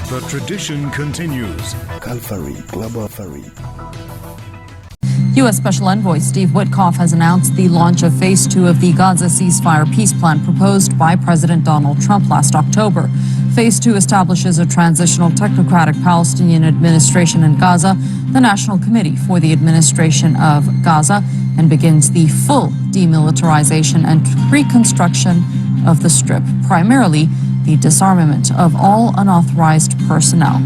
The tradition continues. Calvary, Global Ferry. U.S. Special Envoy Steve Witkoff has announced the launch of Phase 2 of the Gaza Ceasefire peace plan proposed by President Donald Trump last October. Phase 2 establishes a transitional technocratic Palestinian administration in Gaza, the National Committee for the Administration of Gaza, and begins the full demilitarization and reconstruction of the Strip, primarily the disarmament of all unauthorized personnel.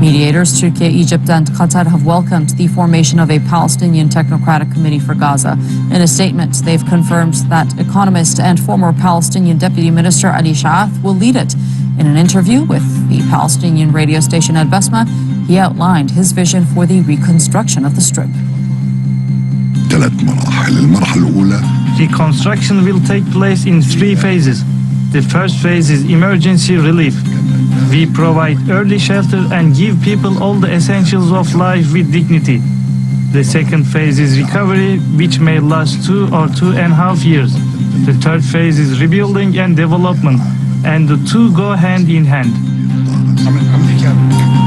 Mediators Turkey, Egypt, and Qatar have welcomed the formation of a Palestinian Technocratic Committee for Gaza. In a statement, they've confirmed that economist and former Palestinian Deputy Minister Ali Shaati will lead it. In an interview with the Palestinian radio station Al Basma, he outlined his vision for the reconstruction of the Strip. Reconstruction will take place in 3 phases. The first phase is emergency relief. We provide early shelter and give people all the essentials of life with dignity. The second phase is recovery, which may last 2 or 2.5 years. The third phase is rebuilding and development, and the two go hand in hand.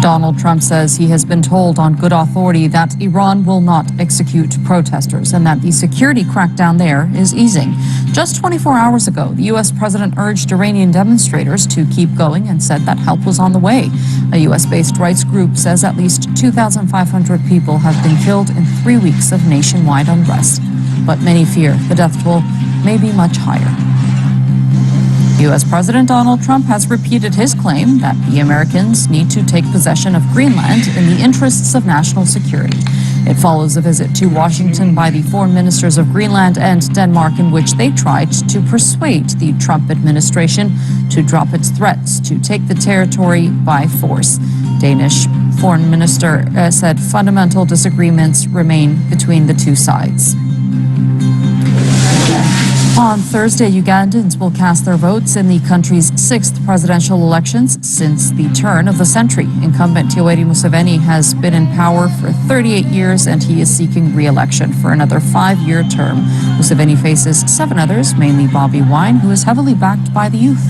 Donald Trump says he has been told on good authority that Iran will not execute protesters and that the security crackdown there is easing. Just 24 hours ago, the U.S. president urged Iranian demonstrators to keep going and said that help was on the way. A U.S.-based rights group says at least 2,500 people have been killed in 3 weeks of nationwide unrest. But many fear the death toll may be much higher. U.S. President Donald Trump has repeated his claim that the Americans need to take possession of Greenland in the interests of national security. It follows a visit to Washington by the foreign ministers of Greenland and Denmark, in which they tried to persuade the Trump administration to drop its threats to take the territory by force. Danish foreign minister said fundamental disagreements remain between the two sides. On Thursday, Ugandans will cast their votes in the country's 6th presidential elections since the turn of the century. Incumbent Yoweri Museveni has been in power for 38 years and he is seeking re-election for another 5-year term. Museveni faces 7 others, mainly Bobi Wine, who is heavily backed by the youth.